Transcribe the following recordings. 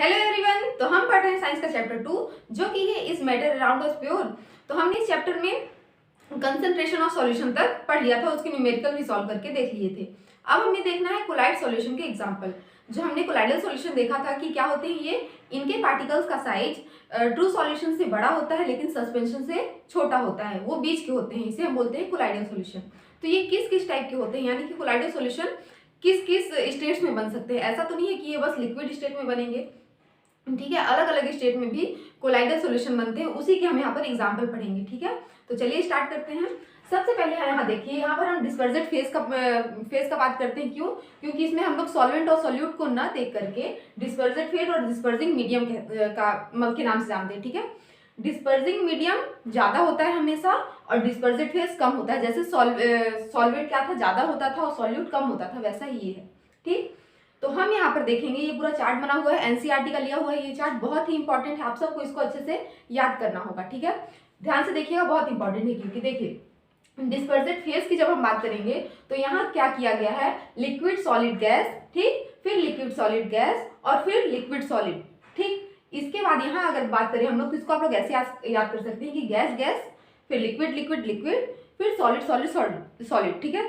Hello everyone. तो हम पढ़ रहे हैं साइंस का चैप्टर 2 जो कि है is matter around us pure. तो हमने इस चैप्टर में कंसंट्रेशन और सॉल्यूशन तक पढ़ लिया था, उसके न्यूमेरिकल भी सॉल्व करके देख लिए थे। अब हमें देखना है कोलाइड सॉल्यूशन के एग्जांपल। जो हमने कोलाइडल सॉल्यूशन देखा था कि क्या होते हैं ये, इनके पार्टिकल्स का साइज ट्रू सॉल्यूशन से बड़ा होता है लेकिन सस्पेंशन से छोटा होता है, वो बीच के होते हैं, इसे हम बोलते हैं कोलाइडल सॉल्यूशन। तो ये किस किस टाइप के होते हैं, यानी कि कोलाइडल सॉल्यूशन किस किस स्टेट्स में बन सकते हैं। ऐसा तो नहीं है कि ये बस लिक्विड स्टेट में बनेंगे, ठीक है, अलग अलग स्टेट में भी कोलाइडल सॉल्यूशन बनते हैं, उसी के हम यहाँ पर एग्जांपल पढ़ेंगे। ठीक है, तो चलिए स्टार्ट करते हैं। सबसे पहले यहाँ देखिए, यहाँ पर हम डिस्पर्जेड फेज का बात करते हैं। क्यों? क्योंकि इसमें हम लोग सॉल्वेंट और सॉल्यूट को ना देख करके डिस्पर्जेड फेज और डिस्पर्जिंग मीडियम के नाम से जानते हैं। ठीक है, डिस्पर्जिंग मीडियम ज्यादा होता है हमेशा और डिस्पर्जेड फेज कम होता है। जैसे सॉल्वेंट क्या था, ज्यादा होता था और सॉल्यूट कम होता था, वैसा ही ये है। ठीक, तो हम यहाँ पर देखेंगे, ये पूरा चार्ट बना हुआ है, एनसीईआरटी का लिया हुआ है। ये चार्ट बहुत ही इंपॉर्टेंट है, आप सबको इसको अच्छे से याद करना होगा। ठीक है, ध्यान से देखिएगा, बहुत इंपॉर्टेंट है। क्योंकि देखिए डिस्पर्जेड फेज की जब हम बात करेंगे तो यहाँ क्या किया गया है, लिक्विड सॉलिड गैस, ठीक, फिर लिक्विड सॉलिड गैस और फिर लिक्विड सॉलिड। ठीक, इसके बाद यहाँ अगर बात करें हम लोग तो इसको आप लोग ऐसे याद कर सकते हैं कि गैस गैस, फिर लिक्विड लिक्विड लिक्विड, फिर सॉलिड सॉलिड सॉलिड सॉलिड। ठीक है,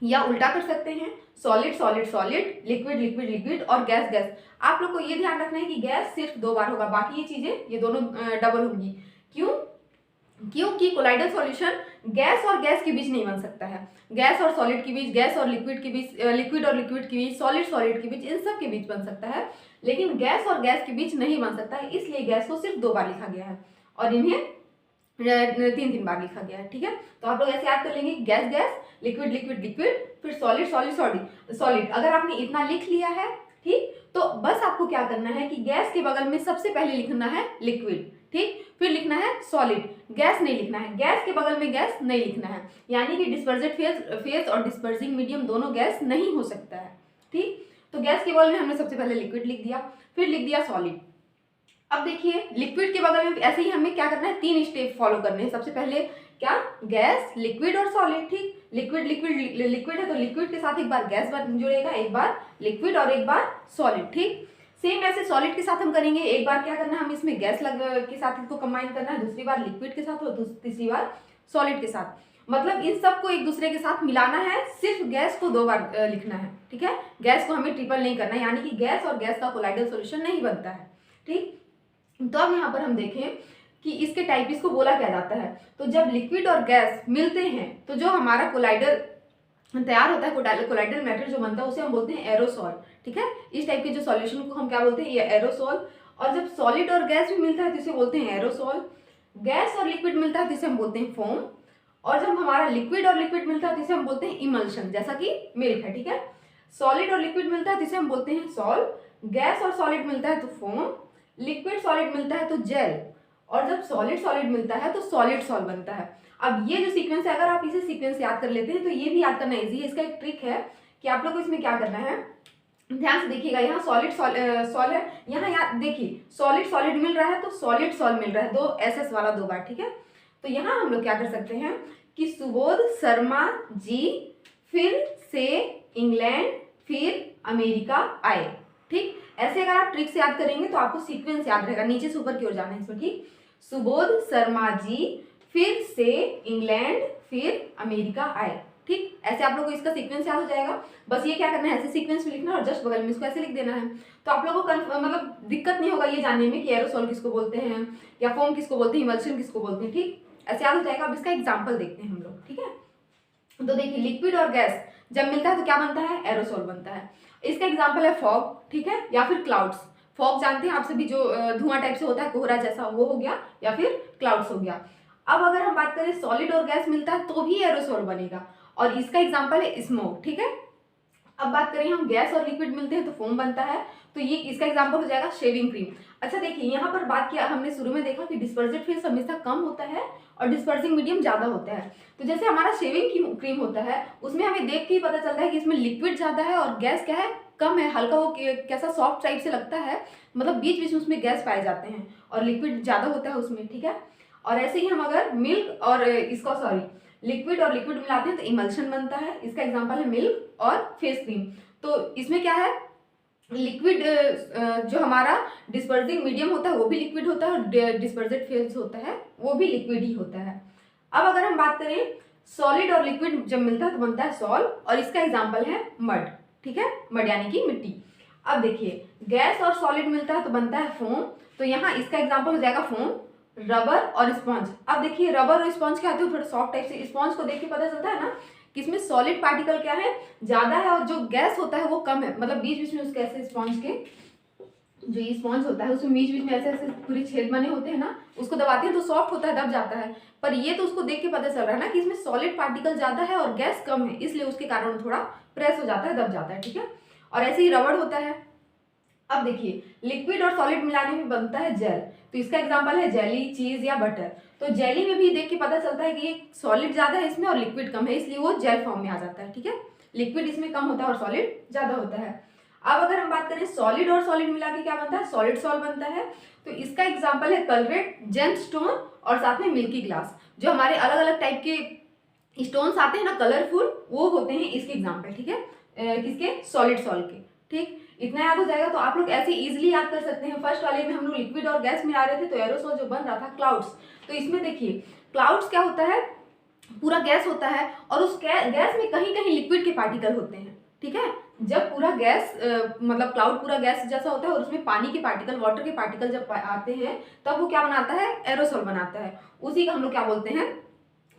या उल्टा कर सकते हैं, solid solid solid, liquid liquid liquid और गैस गैस। आप लोग को ये ध्यान रखना है कि गैस सिर्फ 2 बार होगा, बाकी ये चीजें ये दोनों डबल होंगी। क्यों? क्योंकि कोलाइडल सॉल्यूशन गैस और गैस के बीच नहीं बन सकता है, गैस और सॉलिड के बीच, गैस और लिक्विड के बीच, लिक्विड और लिक्विड के बीच, सॉलिड सॉलिड के बीच, इन सब के बीच बन सकता है, लेकिन गैस और गैस के बीच नहीं बन सकता है। इसलिए गैस को सिर्फ 2 बार लिखा गया है और इन्हें 3 बार लिखा गया है। ठीक है, तो आप लोग ऐसे याद कर लेंगे, gas gas, liquid liquid liquid, फिर सॉलिड सॉलिड सॉलिड सॉलिड। अगर आपने इतना लिख लिया है, ठीक, तो बस आपको क्या करना है कि गैस के बगल में सबसे पहले लिखना है लिक्विड, ठीक, फिर लिखना है सॉलिड, गैस नहीं लिखना है, गैस के बगल में गैस नहीं लिखना है। यानी कि डिस्पर्जेड फेज और डिस्पर्जिंग मीडियम दोनों गैस नहीं हो सकता है। ठीक, तो गैस के बगल में हमने सबसे पहले लिक्विड लिख दिया, फिर लिख दिया सॉलिड। अब देखिए लिक्विड के बगल में ऐसे ही हमें क्या करना है, 3 स्टेप फॉलो करने हैं। सबसे पहले क्या, गैस, लिक्विड और सॉलिड। ठीक, लिक्विड लिक्विड लिक्विड है तो लिक्विड के साथ एक बार गैस जुड़ेगा, एक बार लिक्विड और एक बार सॉलिड। ठीक, सेम ऐसे सॉलिड के साथ हम करेंगे, एक बार क्या करना है, हम इसमें गैस के साथ इसको कंबाइन करना है, दूसरी बार लिक्विड के साथ और तीसरी बार सॉलिड के साथ। मतलब इन सबको एक दूसरे के साथ मिलाना है, सिर्फ गैस को 2 बार लिखना है। ठीक है, गैस को हमें ट्रिपल नहीं करना है, यानी कि गैस और गैस का कोलाइडल सॉल्यूशन नहीं बनता है। ठीक, तो अब यहाँ पर हम देखें कि इसके टाइप, इसको बोला क्या जाता है। तो जब लिक्विड और गैस मिलते हैं तो जो हमारा कोलाइडर तैयार होता है, कोलाइडल मैटर जो बनता है, उसे हम बोलते हैं एरोसॉल। ठीक है, इस टाइप के जो सॉल्यूशन को हम क्या बोलते हैं, ये एरोसॉल। और जब सॉलिड और गैस भी मिलता है तो इसे बोलते हैं एरोसॉल। गैस और लिक्विड मिलता है तो इसे हम बोलते हैं फोम। और जब हमारा लिक्विड और लिक्विड मिलता है तो इसे हम बोलते हैं इमल्शन, जैसा कि मिल्क है। ठीक है, सॉलिड और लिक्विड मिलता है तो इसे हम बोलते हैं सॉल। गैस और सॉलिड मिलता है तो फोम, लिक्विड सॉलिड मिलता है तो जेल, और जब सॉलिड सॉलिड मिलता है तो सॉलिड सॉल बनता है। अब ये जो सीक्वेंस है, अगर आप इसे सीक्वेंस याद कर लेते हैं तो ये भी याद करना इजी है। इसका एक ट्रिक है कि आप लोग को इसमें क्या करना है, ध्यान से देखिएगा, यहाँ सॉलिड सॉल है, यहाँ याद देखिए सॉलिड सॉलिड मिल रहा है तो सॉलिड सॉल मिल रहा है, 2 SS वाला 2 बार। ठीक है, तो यहाँ हम लोग क्या कर सकते हैं कि सुबोध शर्मा जी फिर से इंग्लैंड फिर अमेरिका आए। ठीक, ऐसे अगर आप ट्रिक से याद करेंगे तो आपको सीक्वेंस याद रहेगा, नीचे से ऊपर की ओर जाना है इसमें। ठीक, सुबोध शर्मा जी फिर से इंग्लैंड फिर अमेरिका आए। ठीक, ऐसे आप लोगों को इसका सीक्वेंस याद हो जाएगा। बस ये क्या करना है, ऐसे सीक्वेंस में लिखना है और जस्ट बगल में इसको ऐसे लिख देना है। तो आप लोगों को मतलब दिक्कत नहीं होगा ये जानने में कि एरोसॉल किसको बोलते हैं या फोम किसको बोलते हैं, इमल्शन किसको बोलते हैं। ठीक, ऐसे याद हो जाएगा। अब इसका एग्जाम्पल देखते हैं हम लोग। ठीक है, तो देखिए लिक्विड और गैस जब मिलता है तो क्या बनता है, एरोसॉल बनता है। इसका एग्जाम्पल है फॉग, ठीक है, या फिर क्लाउड्स। फॉग जानते हैं आप सभी, जो धुआं टाइप से होता है, कोहरा जैसा, वो हो गया, या फिर क्लाउड्स हो गया। अब अगर हम बात करें सॉलिड और गैस मिलता है तो भी एरोसॉल बनेगा, और इसका एग्जाम्पल है स्मोक। ठीक है, अब बात करें हम गैस और लिक्विड मिलते हैं तो फोम बनता है, तो ये इसका एग्जांपल हो जाएगा शेविंग क्रीम। अच्छा देखिए, यहाँ पर बात किया हमने शुरू में देखा कि डिस्पर्जेड फेज हमेशा कम होता है और डिस्पर्जिंग मीडियम ज्यादा होता है। तो जैसे हमारा शेविंग क्रीम होता है, उसमें हमें देख के ही पता चलता है कि इसमें लिक्विड ज्यादा है और गैस क्या है, कम है, हल्का वो कैसा सॉफ्ट टाइप से लगता है, मतलब बीच बीच में उसमें गैस पाए जाते हैं और लिक्विड ज्यादा होता है उसमें। ठीक है, और ऐसे ही हम अगर मिल्क और इसका लिक्विड और लिक्विड मिलाते हैं तो इमल्शन बनता है। इसका एग्जांपल है मिल्क और फेस क्रीम। तो इसमें क्या है, लिक्विड जो हमारा डिस्पर्सिंग मीडियम होता है वो भी लिक्विड होता है, और डिस्पर्सेड फेज होता है वो भी लिक्विड ही होता है। अब अगर हम बात करें सॉलिड और लिक्विड जब मिलता है तो बनता है सॉल्व, और इसका एग्जांपल है मड। ठीक है, मड यानी कि मिट्टी। अब देखिए गैस और सॉलिड मिलता है तो बनता है फोम, तो यहाँ इसका एग्जांपल हो जाएगा फोम, रबर और स्पॉन्ज। अब देखिए रबर और स्पॉन्ज क्या होते हैं, थोड़ा सॉफ्ट टाइप से। स्पॉन्ज को देख के पता चलता है ना कि इसमें सॉलिड पार्टिकल क्या है, ज्यादा है, और जो गैस होता है वो कम है। मतलब बीच बीच में उसके ऐसे स्पॉन्ज के जो ये स्पॉन्ज होता है उसमें बीच बीच में ऐसे ऐसे पूरे छेद बने होते हैं ना, उसको दबाते हैं तो सॉफ्ट होता है, दब जाता है। पर ये तो उसको देख के पता चल रहा है ना कि इसमें सॉलिड पार्टिकल ज्यादा है और गैस कम है, इसलिए उसके कारण थोड़ा प्रेस हो जाता है, दब जाता है। ठीक है, और ऐसे ही रबड़ होता है। अब देखिए लिक्विड और सॉलिड मिलाने में बनता है जेल, तो इसका एग्जांपल है जेली, चीज या बटर। तो जेली में भी देख के पता चलता है कि ये सॉलिड ज्यादा है इसमें और लिक्विड कम है, इसलिए वो जेल फॉर्म में आ जाता है। ठीक है, लिक्विड इसमें कम होता है और सॉलिड ज्यादा होता है। अब अगर हम बात करें सॉलिड और सॉलिड मिला के क्या बनता है, सॉलिड सॉल्ट बनता है। तो इसका एग्जाम्पल है कलरेट, जेमस्टोन और साथ में मिल्की ग्लास। जो हमारे अलग अलग टाइप के स्टोन्स आते हैं ना कलरफुल, वो होते हैं इसके एग्जाम्पल। ठीक है, किसके, सॉलिड सॉल्ट के। ठीक, इतना याद हो जाएगा। तो आप लोग ऐसे इजीली याद कर सकते हैं। फर्स्ट वाले में हम लोग लिक्विड और गैस मिला रहे थे, तो एरोसोल जो बन रहा था क्लाउड्स, तो इसमें देखिए क्लाउड्स क्या होता है, पूरा गैस होता है और उस गैस में कहीं कहीं लिक्विड के पार्टिकल होते हैं। ठीक है, जब पूरा गैस मतलब क्लाउड पूरा गैस जैसा होता है और उसमें पानी के पार्टिकल, वाटर के पार्टिकल जब आते हैं तब वो क्या बनाता है, एरोसोल बनाता है। उसी का हम लोग क्या बोलते हैं,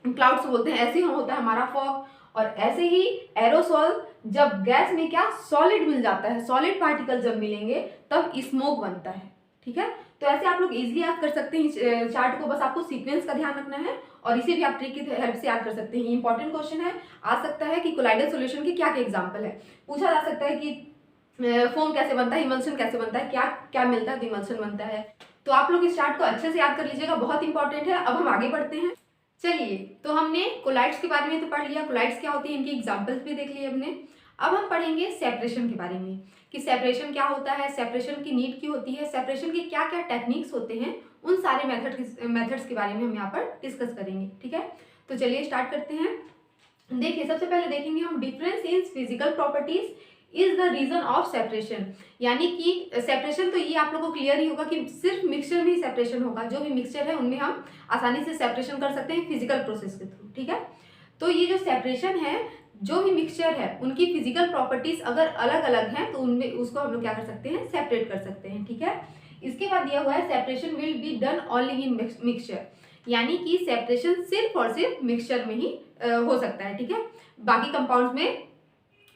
क्लाउड्स बोलते हैं। ऐसे ही होता है हमारा फॉग। और ऐसे ही एरोसोल जब गैस में क्या सॉलिड मिल जाता है, सॉलिड पार्टिकल जब मिलेंगे तब स्मोक बनता है। ठीक है, तो ऐसे आप लोग इजीली याद कर सकते हैं चार्ट को, बस आपको सीक्वेंस का ध्यान रखना है और इसे भी आप ट्रिक की हेल्प से याद कर सकते हैं। इंपॉर्टेंट क्वेश्चन है, आ सकता है कि कोलाइडल सॉल्यूशन के क्या क्या एग्जांपल है। पूछा जा सकता है कि फोम कैसे बनता है, इमल्शन कैसे बनता है, क्या क्या मिलता है तो इमल्शन बनता है। तो आप लोग इस चार्ट को अच्छे से याद कर लीजिएगा, बहुत इंपॉर्टेंट है। अब हम आगे बढ़ते हैं। चलिए, तो हमने कोलाइड्स के बारे में तो पढ़ लिया, कोलाइड्स क्या होती है, इनकी एग्जांपल्स भी देख लिए हमने। अब हम पढ़ेंगे सेपरेशन के बारे में कि सेपरेशन क्या होता है, सेपरेशन की नीड क्यों होती है, सेपरेशन के क्या क्या टेक्निक्स होते हैं, उन सारे मेथड्स के बारे में हम यहाँ पर डिस्कस करेंगे। ठीक है, तो चलिए स्टार्ट करते हैं। देखिए सबसे पहले देखेंगे हम difference in physical properties is the reason of separation. यानी कि सेपरेशन तो ये आप लोगों को क्लियर ही होगा कि सिर्फ मिक्सचर में ही सेपरेशन होगा। जो भी मिक्सचर है उनमें हम आसानी से सेपरेशन कर सकते हैं फिजिकल प्रोसेस के थ्रू। ठीक है, तो ये जो सेपरेशन है, जो भी मिक्सचर है उनकी फिजिकल प्रॉपर्टीज अगर अलग अलग हैं तो उनमें उसको हम लोग क्या कर सकते हैं, सेपरेट कर सकते हैं। ठीक है, इसके बाद दिया हुआ है separation will be done only in mixture, यानी कि सेपरेशन सिर्फ और सिर्फ मिक्सचर में ही हो सकता है। ठीक है, बाकी कंपाउंड्स में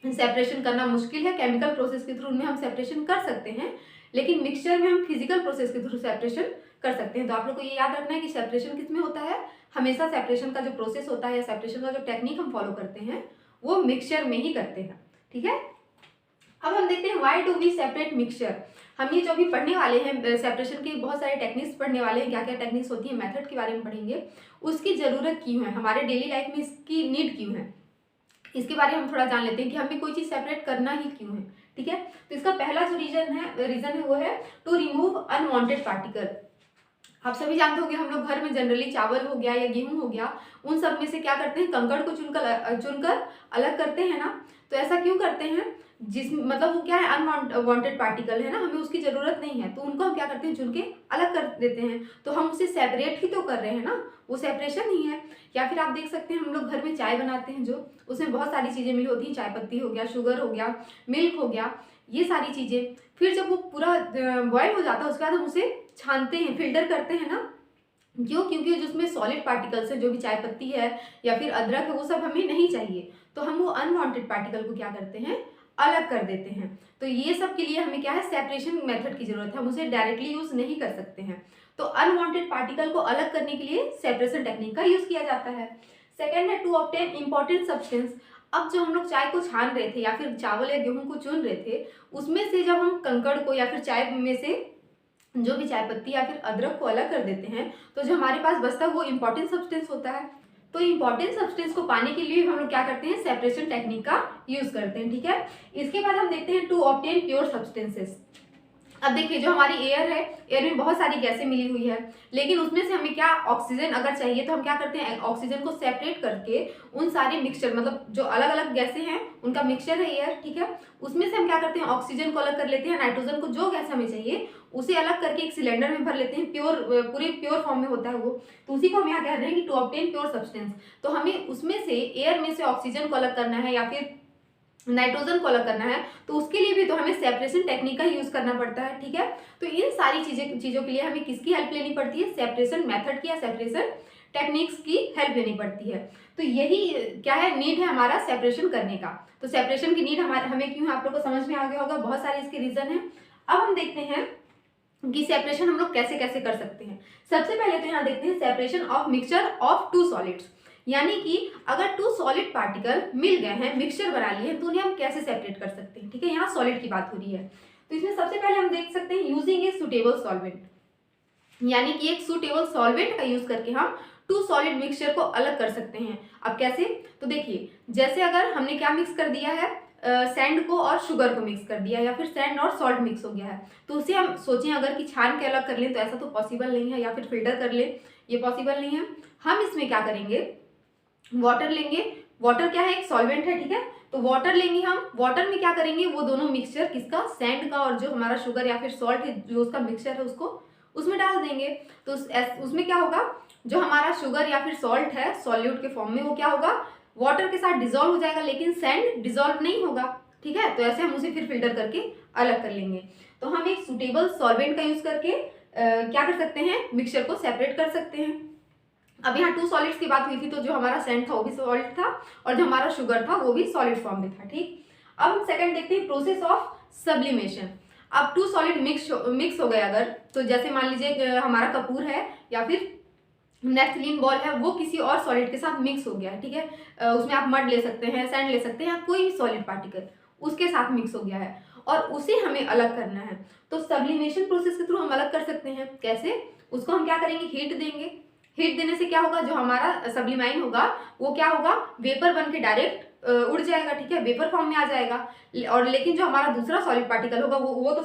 सेपरेशन करना मुश्किल है। केमिकल प्रोसेस के थ्रू उनमें हम सेपरेशन कर सकते हैं, लेकिन मिक्सचर में हम फिजिकल प्रोसेस के थ्रू सेपरेशन कर सकते हैं। तो आप लोग को ये याद रखना है कि सेपरेशन किस में होता है, हमेशा सेपरेशन का जो प्रोसेस होता है या सेपरेशन का जो टेक्निक हम फॉलो करते हैं वो मिक्सचर में ही करते हैं। ठीक है, अब हम देखते हैं why do we separate mixture. हम ये जो भी पढ़ने वाले हैं सेपरेशन के बहुत सारे टेक्निक्स पढ़ने वाले हैं, क्या क्या टेक्निक्स होती है, मेथड के बारे में पढ़ेंगे, उसकी जरूरत क्यों है, हमारे डेली लाइफ में इसकी नीड क्यों है, इसके बारे में हम थोड़ा जान लेते हैं कि हमें कोई चीज सेपरेट करना ही क्यों है। ठीक है, तो इसका पहला जो रीजन है वो है टू रिमूव अनवांटेड पार्टिकल। आप सभी जानते होंगे हम लोग घर में जनरली चावल हो गया या गेहूं हो गया, उन सब में से क्या करते हैं, कंकड़ को चुनकर अलग करते हैं ना। तो ऐसा क्यों करते हैं, जिस मतलब वो क्या है, अनवांटेड पार्टिकल है ना, हमें उसकी जरूरत नहीं है, तो उनको हम क्या करते हैं, चुन के अलग कर देते हैं। तो हम उसे सेपरेट ही तो कर रहे हैं ना, वो सेपरेशन ही है। या फिर आप देख सकते हैं हम लोग घर में चाय बनाते हैं, जो उसमें बहुत सारी चीजें मिली होती हैं, चाय पत्ती हो गया, शुगर हो गया, मिल्क हो गया, ये सारी चीजें। फिर जब वो पूरा बॉयल हो जाता है उसके बाद हम उसे छानते हैं, फिल्टर करते हैं ना। क्यों, क्योंकि जिसमें सॉलिड पार्टिकल्स है, जो भी चाय पत्ती है या फिर अदरक है, वो सब हमें नहीं चाहिए। तो हम वो अनवांटेड पार्टिकल को क्या करते हैं, अलग कर देते हैं। तो ये सब के लिए हमें क्या है, सेपरेशन मेथड की जरूरत है, हम उसे डायरेक्टली यूज नहीं कर सकते हैं। तो अनवांटेड पार्टिकल को अलग करने के लिए सेपरेशन टेक्निक का यूज किया जाता है। सेकेंड है टू ऑब्टेन इंपॉर्टेंट सब्सटेंस। अब जो हम लोग चाय को छान रहे थे या फिर चावल या गेहूं को चुन रहे थे, उसमें से जब हम कंकड़ को या फिर चाय में से जो भी चाय पत्ती या फिर अदरक को अलग कर देते हैं, तो जो हमारे पास बचता है वो इंपॉर्टेंट सब्सटेंस होता है। तो इंपॉर्टेंट सब्सटेंस को पाने के लिए हम लोग क्या करते हैं, सेपरेशन टेक्निक का यूज करते हैं। ठीक है, इसके बाद हम देखते हैं टू ऑब्टेन प्योर सब्सटेंसेस। अब देखिए जो हमारी एयर है, एयर में बहुत सारी गैसें मिली हुई है, लेकिन उसमें से हमें क्या ऑक्सीजन अगर चाहिए तो हम क्या करते हैं, ऑक्सीजन को सेपरेट करके उन सारे मिक्सचर, मतलब जो अलग अलग गैसें हैं उनका मिक्सचर है एयर, ठीक है, उसमें से हम क्या करते हैं, ऑक्सीजन को अलग कर लेते हैं, नाइट्रोजन को, जो गैस हमें चाहिए उसे अलग करके एक सिलेंडर में भर लेते हैं, पूरे प्योर फॉर्म में होता है वो, तो उसी को हम यहाँ कह रहे हैं कि टू ऑब्टेन प्योर सब्सटेंस। तो हमें उसमें से, एयर में से ऑक्सीजन को अलग करना है या फिर नाइट्रोजन को अलग करना है, तो उसके लिए भी तो हमें सेपरेशन टेक्निक का यूज करना पड़ता है, ठीक है। तो इन सारी चीजों के लिए हमें किसकी हेल्प लेनी पड़ती है, सेपरेशन मेथड की या सेपरेशन टेक्निक्स की हेल्प लेनी पड़ती है। तो यही क्या है, नीड है हमारा सेपरेशन करने का। तो सेपरेशन की नीड हमें क्यों, आप लोग को समझ में आ गया होगा, बहुत सारे इसके रीजन है। अब हम देखते हैं कि सेपरेशन हम लोग कैसे कैसे कर सकते हैं। सबसे पहले तो यहाँ देखते हैं separation of mixture of two solids, यानी कि अगर टू सॉलिड पार्टिकल मिल गए हैं, मिक्सचर बना लिए हैं, तो उन्हें हम कैसे सेपरेट कर सकते हैं, ठीक है। यहाँ सॉलिड की बात हो रही है, तो इसमें सबसे पहले हम देख सकते हैं यूजिंग ए सुटेबल सॉल्वेंट, यानी कि एक सुटेबल सॉल्वेंट का यूज करके हम टू सॉलिड मिक्सचर को अलग कर सकते हैं। अब कैसे, तो देखिए जैसे अगर हमने क्या मिक्स कर दिया है, सैंड को और शुगर को मिक्स कर दिया, या फिर सैंड और सॉल्ट मिक्स हो गया है, तो उसे हम सोचें अगर कि छान के अलग कर लें, तो ऐसा तो पॉसिबल नहीं है, या फिर फिल्टर कर लें, ये पॉसिबल नहीं है। हम इसमें क्या करेंगे, वाटर लेंगे, वाटर क्या है, एक सॉल्वेंट है, ठीक है, तो वाटर लेंगे हम, वाटर में क्या करेंगे, वो दोनों मिक्सचर किसका, सैंड का और जो हमारा शुगर या फिर सॉल्ट जो उसका मिक्सचर है उसको उसमें डाल देंगे। तो उसमें क्या होगा, जो हमारा शुगर या फिर सॉल्ट है सॉल्यूट के फॉर्म में, वो क्या होगा, वाटर के साथ डिजोल्व हो जाएगा, लेकिन सैंड डिजोल्व नहीं होगा, ठीक है। तो ऐसे हम उसे फिर फिल्टर करके अलग कर लेंगे। तो हम एक सुटेबल सॉल्वेंट का यूज करके क्या कर सकते हैं, मिक्सचर को सेपरेट कर सकते हैं। अब यहाँ टू सॉलिड्स की बात हुई थी, तो जो हमारा सैंड था वो भी सॉलिड था, और जो हमारा शुगर था वो भी सॉलिड फॉर्म में था, ठीक। अब हम सेकंड देखते हैं प्रोसेस ऑफ सब्लिमेशन। अब टू सॉलिड मिक्स हो गए अगर, तो जैसे मान लीजिए हमारा कपूर है या फिर नेफ्थलीन बॉल है, वो किसी और सॉलिड के साथ मिक्स हो गया है, ठीक है, उसमें आप मड ले सकते हैं, सैंड ले सकते हैं, या कोई भी सॉलिड पार्टिकल उसके साथ मिक्स हो गया है और उसे हमें अलग करना है। तो सब्लिमेशन प्रोसेस के थ्रू हम अलग कर सकते हैं। कैसे, उसको हम क्या करेंगे, हीट देंगे, हीट देने से क्या होगा, जो हमारा सब्लिमाइन होगा वो क्या होगा, वेपर बन के डायरेक्ट उड़ जाएगा, ठीक है, वेपर फॉर्म में आ जाएगा। और लेकिन जो हमारा दूसरा सॉलिड पार्टिकल होगा वो तो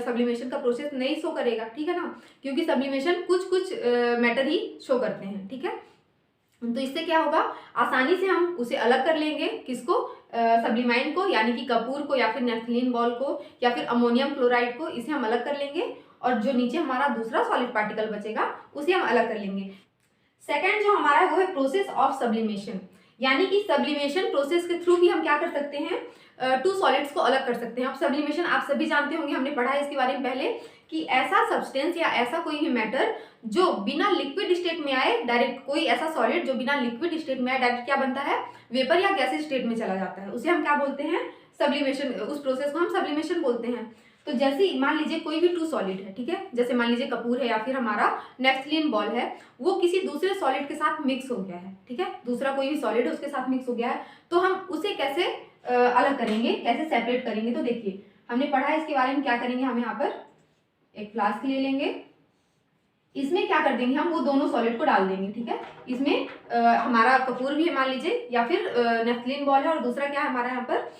सब्लिमेशन का प्रोसेस नहीं शो करेगा, ठीक है ना, क्योंकि सब्लिमेशन कुछ मैटर ही शो करते हैं, ठीक है। तो इससे क्या होगा, आसानी से हम उसे अलग कर लेंगे, किसको, सब्लिमाइन को, यानी कि कपूर को या फिर नेफ्थलीन बॉल को या फिर अमोनियम क्लोराइड को, इसे हम अलग कर लेंगे, और जो नीचे हमारा दूसरा सॉलिड पार्टिकल बचेगा उसे हम अलग कर लेंगे। सेकंड जो हमारा वो है प्रोसेस ऑफ सब्लिमेशन, यानी कि सब्लिमेशन प्रोसेस के थ्रू भी हम क्या कर सकते हैं, टू सॉलिड्स को अलग कर सकते हैं। अब सब्लिमेशन आप सभी जानते होंगे, हमने पढ़ा है इसके बारे में पहले, कि ऐसा सब्सटेंस या ऐसा कोई भी मैटर जो बिना लिक्विड स्टेट में आए डायरेक्ट, कोई ऐसा सॉलिड जो बिना लिक्विड स्टेट में आए डायरेक्ट क्या बनता है, वेपर या गैसेज स्टेट में चला जाता है, उसे हम क्या बोलते हैं, सब्लिमेशन। उस प्रोसेस को हम सब्लिमेशन बोलते हैं। तो जैसे मान लीजिए कोई भी टू सॉलिड है, ठीक है, जैसे मान लीजिए कपूर है या फिर हमारा नेफ्थलीन बॉल है, वो किसी दूसरे सॉलिड के साथ मिक्स हो गया है, ठीक है, दूसरा कोई भी सॉलिड है उसके साथ मिक्स हो गया है, तो हम उसे कैसे अलग करेंगे, कैसे सेपरेट करेंगे। तो देखिए हमने पढ़ा है इसके बारे में, क्या करेंगे, हम यहाँ पर एक फ्लास्क ले लेंगे, इसमें क्या कर देंगे, हम वो दोनों सॉलिड को डाल देंगे, ठीक है, इसमें हमारा कपूर भी है मान लीजिए, या फिर नेफ्थलीन बॉल है, और दूसरा क्या है हमारा यहाँ पर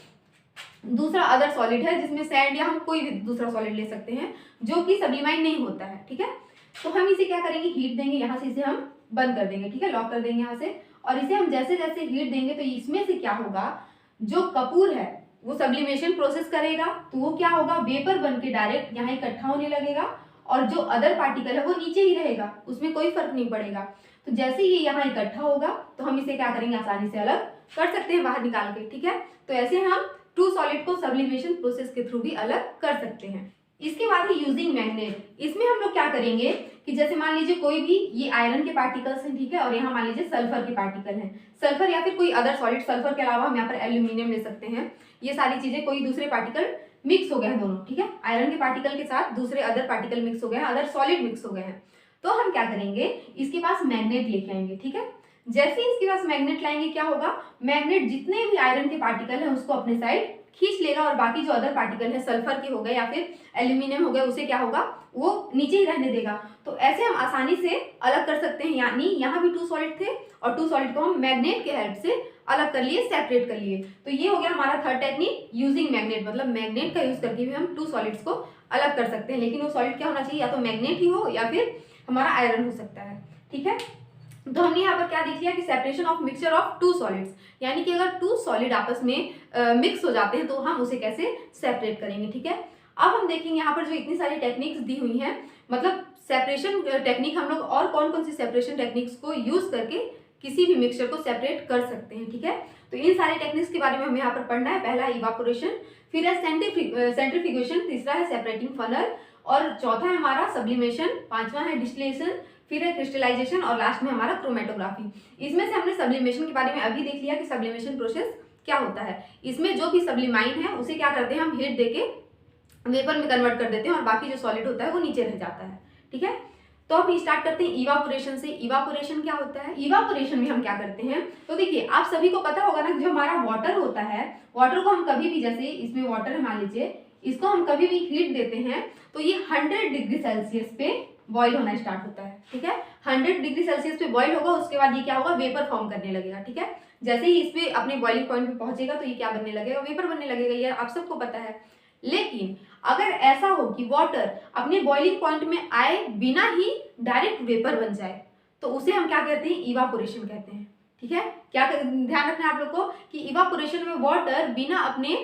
दूसरा अदर सॉलिड है, जिसमें सैंड या हम कोई भी दूसरा सॉलिड ले सकते हैं जो कि सब्लिमाइन नहीं होता है, ठीक है। तो हम इसे क्या करेंगे, हीट देंगे, यहाँ से इसे हम बंद कर देंगे, ठीक है, लॉक कर देंगे यहाँ से, और इसे हम जैसे जैसे हीट देंगे तो इसमें से क्या होगा, जो कपूर है वो सब्लिमेशन प्रोसेस करेगा, तो वो क्या होगा, वेपर बन के डायरेक्ट यहाँ इकट्ठा होने लगेगा, और जो अदर पार्टिकल है वो नीचे ही रहेगा, उसमें कोई फर्क नहीं पड़ेगा। तो जैसे ही यहाँ इकट्ठा होगा तो हम इसे क्या करेंगे, आसानी से अलग कर सकते हैं बाहर निकाल के, ठीक है। तो ऐसे हम टू सॉलिड को सब्लिमेशन प्रोसेस के थ्रू भी अलग कर सकते हैं। इसके बाद है यूजिंग मैग्नेट। इसमें हम लोग क्या करेंगे कि जैसे मान लीजिए कोई भी ये आयरन के पार्टिकल्स हैं, ठीक है, और यहाँ मान लीजिए सल्फर के पार्टिकल हैं, सल्फर या फिर कोई अदर सॉलिड, सल्फर के अलावा हम यहाँ पर एल्यूमिनियम ले सकते हैं, ये सारी चीजें कोई दूसरे पार्टिकल मिक्स हो गए हैं दोनों, ठीक है, आयरन के पार्टिकल के साथ दूसरे अदर पार्टिकल मिक्स हो गए हैं, अदर सॉलिड मिक्स हो गए हैं, तो हम क्या करेंगे, इसके पास मैग्नेट लेके आएंगे, ठीक है। जैसे ही इसके पास मैग्नेट लाएंगे क्या होगा, मैग्नेट जितने भी आयरन के पार्टिकल हैं उसको अपने साइड खींच लेगा, और बाकी जो अदर पार्टिकल है सल्फर के हो गए या फिर एल्यूमिनियम हो गए, उसे क्या होगा, वो नीचे ही रहने देगा। तो ऐसे हम आसानी से अलग कर सकते हैं, यानी यहाँ भी टू सॉलिड थे और टू सॉलिड को हम मैग्नेट के हेल्प से अलग कर लिए, सेपरेट कर लिए। तो ये हो गया हमारा थर्ड टेक्निक, यूजिंग मैग्नेट, मतलब मैग्नेट का यूज करके भी हम टू सॉलिड्स को अलग कर सकते हैं, लेकिन वो सॉलिड क्या होना चाहिए, या तो मैग्नेट ही हो या फिर हमारा आयरन हो सकता है। ठीक है, तो हमने यहाँ पर क्या देख लिया कि separation of mixture of two solids, यानी कि अगर टू सॉलिड आपस में मिक्स हो जाते हैं तो हम उसे कैसे सेपरेट करेंगे। ठीक है, अब हम देखेंगे यहाँ पर जो इतनी सारी टेक्निक्स दी हुई हैं, मतलब सेपरेशन टेक्निक हम लोग और कौन कौन सी सेपरेशन टेक्निक्स को यूज करके किसी भी मिक्सचर को सेपरेट कर सकते हैं। ठीक है, तो इन सारे टेक्निक्स के बारे में हमें यहाँ पर पढ़ना है। पहला है इवापोरेशन, फिर है सेंट्रीफ्यूगेशन, तीसरा है सेपरेटिंग फनल, और चौथा है हमारा सब्लिमेशन, पांचवा है डिस्टिलेशन, फिर है क्रिस्टलाइजेशन, और लास्ट में हमारा क्रोमेटोग्राफी। इसमें से हमने सब्लिमेशन के बारे में अभी देख लिया कि सब्लिमेशन प्रोसेस क्या होता है। इसमें जो भी सब्लिमाइन है उसे क्या करते हैं, हम हीट देके वेपर में कन्वर्ट कर देते हैं और बाकी जो सॉलिड होता है वो नीचे रह जाता है। ठीक है, तो अब स्टार्ट करते हैं इवापोरेशन से। इवापोरेशन क्या होता है, इवापोरेशन में हम क्या करते हैं, तो देखिए आप सभी को पता होगा ना, जो हमारा वाटर होता है, वाटर को हम कभी भी, जैसे इसमें वाटर है मान लीजिए, इसको हम कभी भी हीट देते हैं तो ये 100 डिग्री सेल्सियस पे बॉईल होना स्टार्ट होता है। ठीक है, 100 डिग्री सेल्सियस पे बॉईल होगा, उसके बाद ये क्या होगा, वेपर फॉर्म करने लगेगा। ठीक है, जैसे ही इस पे अपने बॉइलिंग पॉइंट पे पहुंचेगा तो ये क्या बनने लगेगा, वेपर बनने लगेगा, ये आप सबको पता है। लेकिन अगर ऐसा हो कि वाटर अपने बॉइलिंग पॉइंट में आए बिना ही डायरेक्ट वेपर बन जाए तो उसे हम क्या कहते हैं, इवापोरेशन कहते हैं। ठीक है, क्या ध्यान रखना है आप लोग को कि इवापोरेशन में वाटर बिना अपने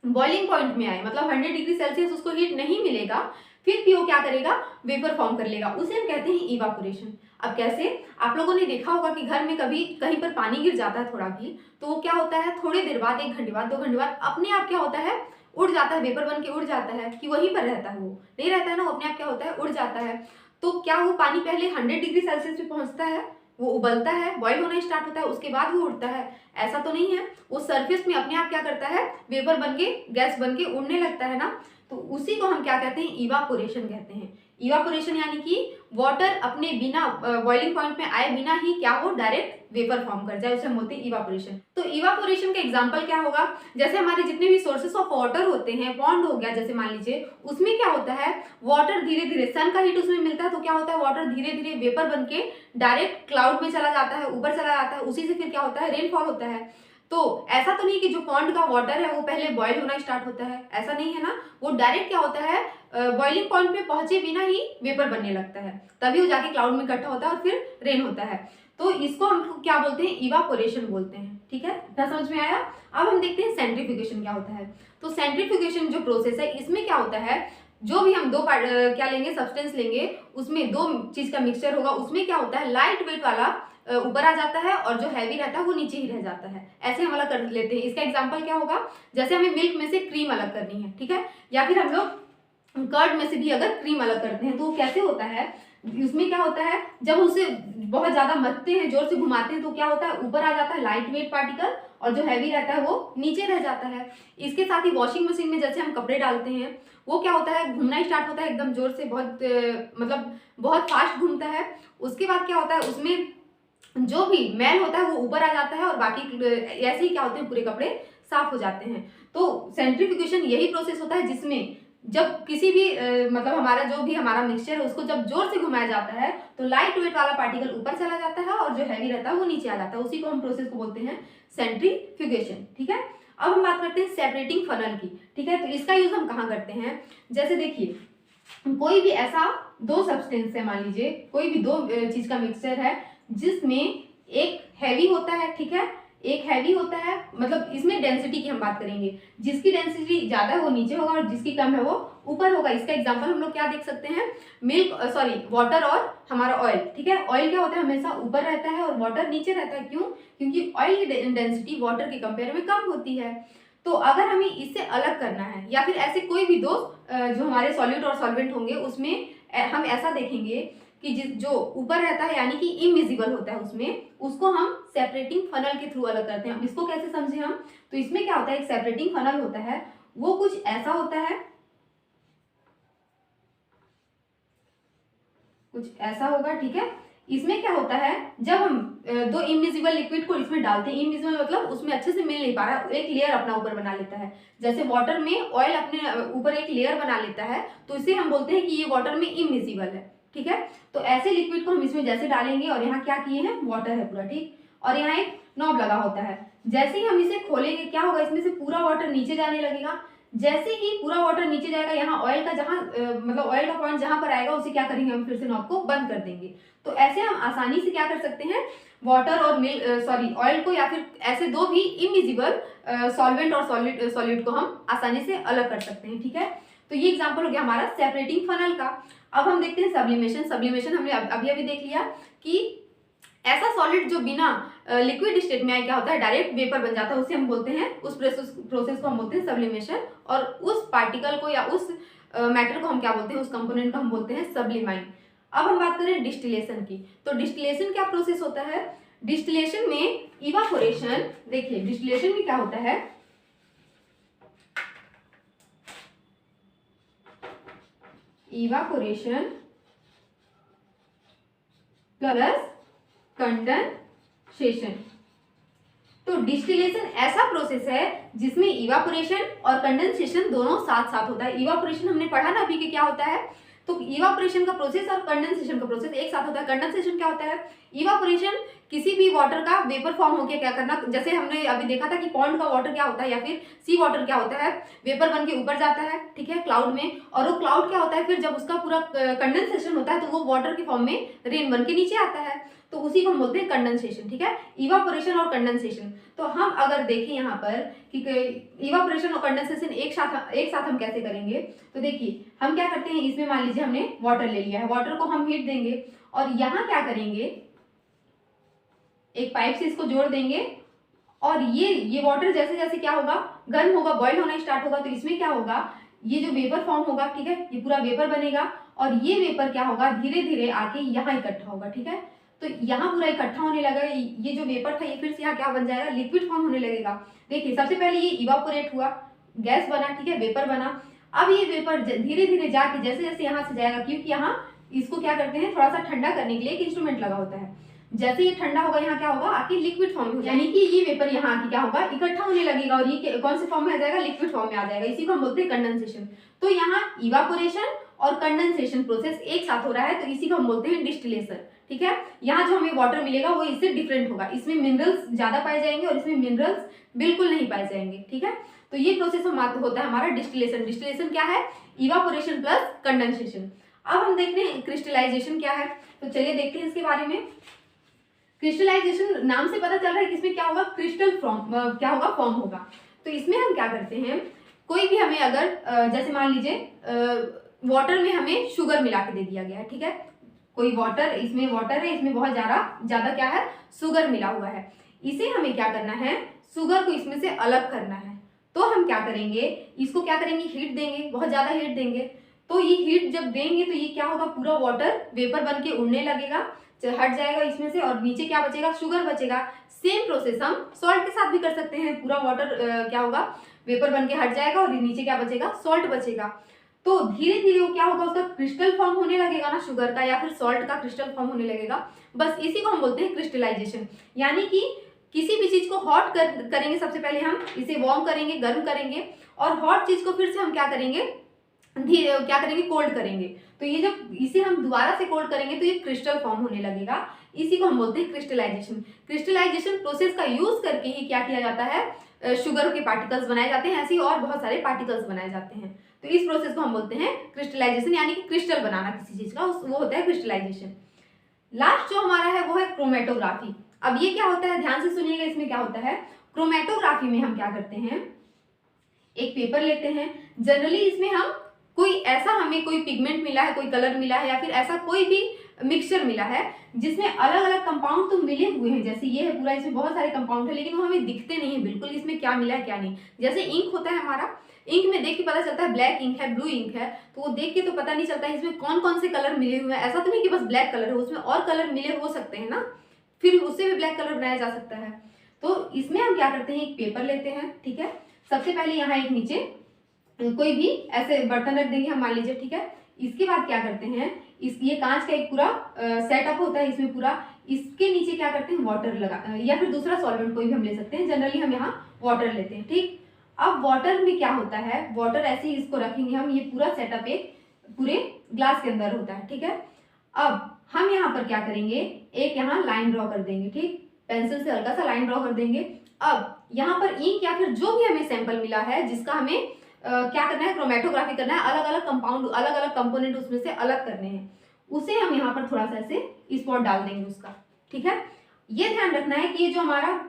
बॉइलिंग पॉइंट में आए, मतलब 100 डिग्री सेल्सियस उसको हीट नहीं मिलेगा, फिर भी वो क्या करेगा, वेपर फॉर्म कर लेगा, उसे हम कहते हैं इवापोरेशन। अब कैसे, आप लोगों ने देखा होगा कि घर में कभी कहीं पर पानी गिर जाता है थोड़ा भी, तो वो क्या होता है, थोड़ी देर बाद, 1 घंटे बाद, 2 घंटे बाद अपने आप क्या होता है, उड़ जाता है, वेपर बन के उड़ जाता है, कि वहीं पर रहता है, वो नहीं रहता है ना, वो अपने आप क्या होता है, उड़ जाता है। तो क्या वो पानी पहले 100 डिग्री सेल्सियस पे पहुंचता है, वो उबलता है, बॉईल होना स्टार्ट होता है, उसके बाद वो उड़ता है, ऐसा तो नहीं है। वो सरफेस में अपने आप क्या करता है, वेपर बन के, गैस बन के उड़ने लगता है ना, तो उसी को हम क्या कहते हैं, इवापोरेशन कहते हैं। इवापोरेशन यानी कि वाटर अपने बिना बॉइलिंग पॉइंट में आए बिना ही क्या हो, डायरेक्ट वेपर फॉर्म कर जाए, उसे हम बोलते हैं इवापोरेशन। तो इवापोरेशन का एग्जांपल क्या होगा, जैसे हमारे जितने भी सोर्सेस ऑफ वाटर होते हैं, पॉन्ड हो गया जैसे मान लीजिए, उसमें क्या होता है, वाटर धीरे धीरे, सन का हीट उसमें मिलता है, तो क्या होता है, वाटर धीरे धीरे वेपर बन के डायरेक्ट क्लाउड में चला जाता है, ऊपर चला जाता है, उसी से फिर क्या होता है, रेनफॉल होता है। तो ऐसा तो नहीं कि जो पॉन्ड का वाटर है वो पहले बॉईल होना स्टार्ट होता है, ऐसा नहीं है ना, वो डायरेक्ट क्या होता है, बॉइलिंग पॉइंट पे पहुंचे बिना ही वेपर बनने लगता है, तभी वो जाके क्लाउड में इकट्ठा होता है और फिर रेन होता है। तो इसको हम क्या बोलते हैं, इवापोरेशन बोलते हैं। ठीक है, इतना समझ में आया। अब हम देखते हैं सेंट्रीफ्यूगेशन क्या होता है। तो सेंट्रीफ्यूगेशन जो प्रोसेस है, इसमें क्या होता है, जो भी हम दो क्या लेंगे, सब्सटेंस लेंगे, उसमें दो चीज का मिक्सचर होगा, उसमें क्या होता है, लाइट वेट वाला ऊपर आ जाता है और जो हैवी रहता है वो नीचे ही रह जाता है, ऐसे हम अलग कर लेते हैं। इसका एग्जांपल क्या होगा, जैसे हमें मिल्क में से क्रीम अलग करनी है, ठीक है, या फिर हम लोग कर्ड में से भी अगर क्रीम अलग करते हैं, तो वो कैसे होता है, उसमें क्या होता है, जब उसे बहुत ज्यादा मथते हैं, जोर से घुमाते हैं, तो क्या होता है, ऊपर आ जाता है लाइट वेट पार्टिकल, और जो हैवी रहता है वो नीचे रह जाता है। इसके साथ ही वॉशिंग मशीन में जैसे हम कपड़े डालते हैं, वो क्या होता है, घूमना स्टार्ट होता है एकदम जोर से, बहुत मतलब बहुत फास्ट घूमता है। उसके बाद क्या होता है, उसमें जो भी मैल होता है वो ऊपर आ जाता है और बाकी ऐसे ही क्या होते हैं, पूरे कपड़े साफ हो जाते हैं। तो सेंट्रीफ्यूगेशन यही प्रोसेस होता है जिसमें जब किसी भी मतलब हमारा जो भी हमारा मिक्सचर है उसको जब जोर से घुमाया जाता है तो लाइट वेट वाला पार्टिकल ऊपर चला जाता है और जो हैवी रहता है वो नीचे आ जाता है, उसी को हम प्रोसेस को बोलते हैं सेंट्रीफ्यूगेशन। ठीक है, अब हम बात करते हैं सेपरेटिंग फनल की। ठीक है, तो इसका यूज हम कहाँ करते हैं, जैसे देखिए कोई भी ऐसा दो सब्सटेंस है, मान लीजिए कोई भी दो चीज का मिक्सचर है जिसमें एक हैवी होता है, ठीक है, एक हैवी होता है, मतलब इसमें डेंसिटी की हम बात करेंगे, जिसकी डेंसिटी ज्यादा है वो नीचे होगा और जिसकी कम है वो ऊपर होगा। इसका एग्जांपल हम लोग क्या देख सकते हैं, वाटर और हमारा ऑयल। ठीक है, ऑयल क्या होता है, हमेशा ऊपर रहता है और वाटर नीचे रहता है, क्यों, क्योंकि ऑयल की डेंसिटी वाटर के कंपेयर में कम होती है। तो अगर हमें इससे अलग करना है, या फिर ऐसे कोई भी दो जो हमारे सॉल्यूट और सॉल्वेंट होंगे उसमें हम ऐसा देखेंगे कि जो ऊपर रहता है यानी कि इनविजिबल होता है, उसमें उसको हम सेपरेटिंग फनल के थ्रू अलग करते हैं। अब इसको कैसे समझे हम, तो इसमें क्या होता है, एक सेपरेटिंग फनल होता है, वो कुछ ऐसा होता है, कुछ ऐसा होगा। ठीक है, इसमें क्या होता है, जब हम दो इनविजिबल लिक्विड को इसमें डालते हैं, इनविजिबल मतलब उसमें अच्छे से मिल नहीं पा रहा, एक लेयर अपना ऊपर बना लेता है, जैसे वाटर में ऑयल अपने ऊपर एक लेयर बना लेता है, तो इसे हम बोलते हैं कि ये वाटर में इनविजिबल है। ठीक है, तो ऐसे लिक्विड को हम इसमें जैसे डालेंगे, और यहाँ क्या किए हैं, वाटर है पूरा, ठीक, और यहाँ एक नॉब लगा होता है, जैसे ही हम इसे खोलेंगे क्या होगा, इसमें से पूरा वाटर नीचे जाने लगेगा, जैसे ही पूरा वाटर नीचे जाएगा, यहाँ ऑयल का जहाँ मतलब ऑयल का पॉइंट जहां पर आएगा, उसे क्या करेंगे हम फिर से नॉब को बंद कर देंगे। तो ऐसे हम आसानी से क्या कर सकते हैं, वाटर और ऑयल को या फिर ऐसे दो भी इनविजिबल सॉल्वेंट और सॉलिड को हम आसानी से अलग कर सकते हैं। ठीक है, तो ये एग्जाम्पल हो गया हमारा सेपरेटिंग फनल का। अब हम देखते हैं सब्लिमेशन। सब्लिमेशन हमने अभी देख लिया कि ऐसा सॉलिड जो बिना लिक्विड स्टेट में आए क्या होता है, डायरेक्ट वेपर बन जाता है, उसे हम बोलते हैं, उस प्रोसेस को हम बोलते हैं सब्लिमेशन। और उस पार्टिकल को या उस मैटर को हम क्या बोलते हैं, उस कंपोनेंट को हम बोलते हैं सब्लिमाइन। अब हम बात करें डिस्टिलेशन की, तो डिस्टिलेशन क्या प्रोसेस होता है। डिस्टिलेशन में इवापोरेशन, देखिए डिस्टिलेशन में क्या होता है, इवापोरेशन प्लस कंडेंसेशन। तो डिस्टिलेशन ऐसा प्रोसेस है जिसमें इवापोरेशन और कंडेंसेशन दोनों साथ साथ होता है। इवापोरेशन हमने पढ़ा ना अभी कि क्या होता है, तो इवापोरेशन का प्रोसेस और कंडेंसेशन का प्रोसेस एक साथ होता है। कंडेंसेशन क्या होता है, इवापोरेशन किसी भी वाटर का वेपर फॉर्म होकर क्या करना, जैसे हमने अभी देखा था कि पॉन्ड का वाटर क्या होता है या फिर सी वाटर क्या होता है, वेपर बन के ऊपर जाता है, ठीक है, क्लाउड में, और वो क्लाउड क्या होता है, फिर जब उसका पूरा कंडेंसेशन होता है तो वो वाटर के फॉर्म में रेन बन के नीचे आता है, तो उसी को हम बोलते हैं कंडेंसेशन। ठीक है, इवापोरेशन और कंडेंसेशन। तो हम अगर देखें यहाँ पर कि इवापोरेशन और कंडेंसेशन एक साथ हम कैसे करेंगे, तो देखिए हम क्या करते हैं, इसमें मान लीजिए हमने वाटर ले लिया है, वाटर को हम हीट देंगे और यहाँ क्या करेंगे, एक पाइप से इसको जोड़ देंगे और ये वाटर जैसे जैसे क्या होगा, गर्म होगा, बॉईल होना स्टार्ट होगा, तो इसमें क्या होगा, ये जो वेपर फॉर्म होगा, ठीक है, ये पूरा वेपर बनेगा और ये वेपर क्या होगा, धीरे धीरे आके यहाँ इकट्ठा होगा। ठीक है, तो यहाँ पूरा इकट्ठा होने लगा, ये जो वेपर था ये फिर से यहाँ क्या बन जाएगा, लिक्विड फॉर्म होने लगेगा। देखिए सबसे पहले ये इवापोरेट हुआ, गैस बना, ठीक है, वेपर बना। अब ये वेपर धीरे धीरे जाके जैसे जैसे यहाँ से जाएगा, क्योंकि यहाँ इसको क्या करते हैं, थोड़ा सा ठंडा करने के लिए एक इंस्ट्रूमेंट लगा होता है, जैसे ये ठंडा होगा यहाँ क्या होगा, आके लिक्विड फॉर्म में, यानी कि ये वेपर यहाँ आके क्या होगा, इकट्ठा होने लगेगा और ये कौन से फॉर्म में आ जाएगा, लिक्विड फॉर्म में आ जाएगा। इसी को हम बोलते हैं कंडेंसेशन। तो यहाँ इवापोरेशन और कंडेंसेशन प्रोसेस एक साथ हो रहा है, तो इसी को हम बोलते हैं डिस्टिलेशन। ठीक है, यहाँ जो हमें वाटर मिलेगा वो इससे डिफरेंट होगा, इसमें मिनरल्स ज्यादा पाए जाएंगे और इसमें मिनरल्स बिल्कुल नहीं पाए जाएंगे। ठीक है, तो ये प्रोसेस होता है हमारा डिस्टिलेशन। डिस्टिलेशन क्या है, इवापोरेशन प्लस कंडेंसेशन। अब हम देखते हैं क्रिस्टलाइजेशन क्या है, तो चलिए देखते हैं इसके बारे में। क्रिस्टलाइजेशन नाम से पता चल रहा है कि इसमें क्या होगा, क्रिस्टल फॉर्म होगा। तो इसमें हम क्या करते हैं, कोई भी हमें अगर जैसे मान लीजिए वाटर में हमें शुगर मिला के दे दिया गया है, ठीक है, कोई वाटर, इसमें वाटर है, इसमें बहुत ज्यादा क्या है, शुगर मिला हुआ है, इसे हमें क्या करना है, शुगर को इसमें से अलग करना है। तो हम क्या करेंगे, इसको क्या करेंगे, हीट देंगे, बहुत ज्यादा हीट देंगे। तो ये हीट जब देंगे तो ये क्या होगा, पूरा वाटर वेपर बन के उड़ने लगेगा, हट जाएगा इसमें से और नीचे क्या बचेगा, शुगर बचेगा। सेम प्रोसेस हम सॉल्ट के साथ भी कर सकते हैं, पूरा वाटर क्या होगा, वेपर बन के हट जाएगा और नीचे क्या बचेगा, सॉल्ट बचेगा। तो धीरे धीरे वो क्या होगा, उसका क्रिस्टल फॉर्म होने लगेगा ना, शुगर का या फिर सॉल्ट का क्रिस्टल फॉर्म होने लगेगा। बस इसी को हम बोलते हैं क्रिस्टलाइजेशन। यानी कि किसी भी चीज को हॉट करेंगे, सबसे पहले हम इसे वार्म करेंगे, गर्म करेंगे, और हॉट चीज को फिर से हम क्या करेंगे, कोल्ड करेंगे। तो ये जब इसे हम दोबारा से कोल्ड करेंगे तो ये क्रिस्टल फॉर्म होने लगेगा, इसी को हम बोलते हैं क्रिस्टलाइजेशन। क्रिस्टलाइजेशन प्रोसेस का यूज करके ही क्या किया जाता है, शुगर के पार्टिकल्स बनाए जाते हैं, ऐसे ही और बहुत सारे पार्टिकल्स बनाए जाते हैं। तो इस प्रोसेस को हम बोलते हैं क्रिस्टलाइजेशन, यानी कि क्रिस्टल बनाना किसी चीज का, वो होता है क्रिस्टलाइजेशन। लास्ट जो हमारा है वो है क्रोमेटोग्राफी। अब ये क्या होता है, ध्यान से सुनिएगा, इसमें क्या होता है, क्रोमेटोग्राफी में हम क्या करते हैं, एक पेपर लेते हैं, जनरली इसमें हम हमें कोई पिगमेंट मिला है, कोई कलर मिला है, या फिर ऐसा कोई भी मिक्सचर मिला है जिसमें अलग अलग कंपाउंड तो मिले हुए हैं, जैसे ये है पूरा, इसमें बहुत सारे कंपाउंड है, लेकिन वो हमें दिखते नहीं है बिल्कुल, इसमें क्या मिला है क्या नहीं। जैसे इंक होता है हमारा, इंक में देख के पता चलता है ब्लैक इंक है, ब्लू इंक है, तो वो देख के तो पता नहीं चलता है इसमें कौन कौन से कलर मिले हुए हैं। ऐसा तो नहीं कि बस ब्लैक कलर है, उसमें और कलर मिले हो सकते हैं ना, फिर उससे भी ब्लैक कलर बनाया जा सकता है। तो इसमें हम क्या करते हैं, एक पेपर लेते हैं, ठीक है, सबसे पहले यहाँ एक नीचे कोई भी ऐसे बर्तन रख देंगे हम, मान लीजिए, ठीक है। इसके बाद क्या करते हैं, ये कांच का एक पूरा सेटअप होता है, इसमें पूरा, इसके नीचे क्या करते हैं, वाटर लगा, या फिर दूसरा सॉल्वेंट कोई भी हम ले सकते हैं, जनरली हम यहाँ वाटर लेते हैं, ठीक। अब वाटर में क्या होता है, वाटर ऐसे ही इसको रखेंगे हम, ये पूरा सेटअप एक पूरे ग्लास के अंदर होता है, ठीक है। अब हम यहाँ पर क्या करेंगे, एक यहाँ लाइन ड्रॉ कर देंगे, ठीक, पेंसिल से हल्का सा लाइन ड्रॉ कर देंगे। अब यहाँ पर इंक या फिर जो भी हमें सैंपल मिला है, जिसका हमें क्या करना है, क्रोमेटोग्राफी करना है, अलग अलग कंपाउंड, अलग अलग कंपोनेंट उसमें से अलग करने हैं, उसे हम यहाँ पर थोड़ा सा ऐसे स्पॉट डाल देंगे उसका। ठीक है, ये ध्यान रखना है कि ये जो हमारा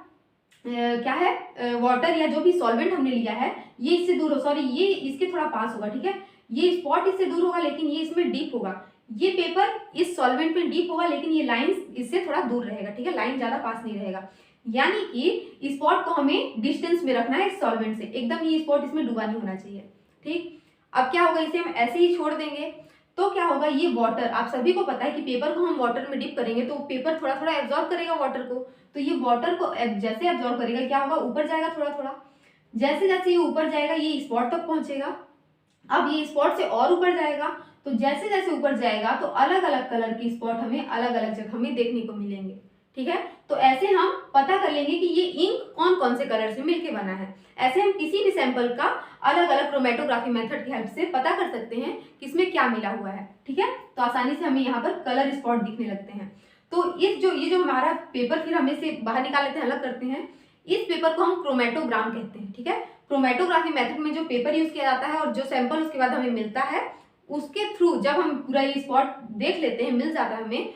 क्या है, वाटर या जो भी सॉल्वेंट हमने लिया है ये इससे दूर हो, सॉरी ये इसके थोड़ा पास होगा। ठीक है, ये स्पॉट इससे दूर होगा लेकिन ये इसमें डीप होगा, ये पेपर इस सॉल्वेंट में डीप होगा लेकिन ये लाइन इससे थोड़ा दूर रहेगा। ठीक है, लाइन ज्यादा पास नहीं रहेगा, यानी कि स्पॉट को हमें डिस्टेंस में रखना है इस सॉल्वेंट से, एकदम ये स्पॉट इसमें डूबा नहीं होना चाहिए। ठीक, अब क्या होगा, इसे हम ऐसे ही छोड़ देंगे तो क्या होगा, ये वाटर, आप सभी को पता है कि पेपर को हम वाटर में डिप करेंगे तो पेपर थोड़ा थोड़ा एब्जॉर्ब करेगा वाटर को, तो ये वाटर को जैसे एब्जॉर्ब करेगा क्या होगा, ऊपर जाएगा थोड़ा थोड़ा, जैसे जैसे ये ऊपर जाएगा ये स्पॉट तक पहुंचेगा, अब ये स्पॉट से और ऊपर जाएगा, तो जैसे जैसे ऊपर जाएगा तो अलग अलग कलर की स्पॉट हमें अलग अलग जगह में देखने को मिलेंगे। ठीक है, तो ऐसे हम पता कर लेंगे कि ये इंक कौन कौन से कलर से मिलके बना है। ऐसे हम किसी भी सैंपल का अलग अलग क्रोमेटोग्राफी मेथड की हेल्प से पता कर सकते हैं कि इसमें क्या मिला हुआ है। ठीक है, तो आसानी से हमें यहाँ पर कलर स्पॉट दिखने लगते हैं। तो ये जो हमारा पेपर फिर हमें से बाहर निकाल लेते हैं, अलग करते हैं, इस पेपर को हम क्रोमेटोग्राम कहते हैं। ठीक है, क्रोमेटोग्राफी मेथड में जो पेपर यूज किया जाता है और जो सैंपल उसके बाद हमें मिलता है उसके थ्रू जब हम पूरा ये स्पॉट देख लेते हैं, मिल जाता है हमें,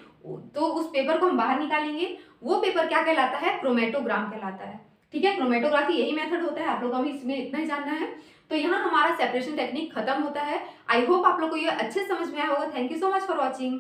तो उस पेपर को हम बाहर निकालेंगे, वो पेपर क्या कहलाता है, क्रोमेटोग्राम कहलाता है। ठीक है, क्रोमेटोग्राफी यही मेथड होता है, आप लोगों को भी इसमें इतना ही जानना है। तो यहाँ हमारा सेपरेशन टेक्निक खत्म होता है। आई होप आप लोग को ये अच्छे समझ में आया होगा। Thank you so much for watching.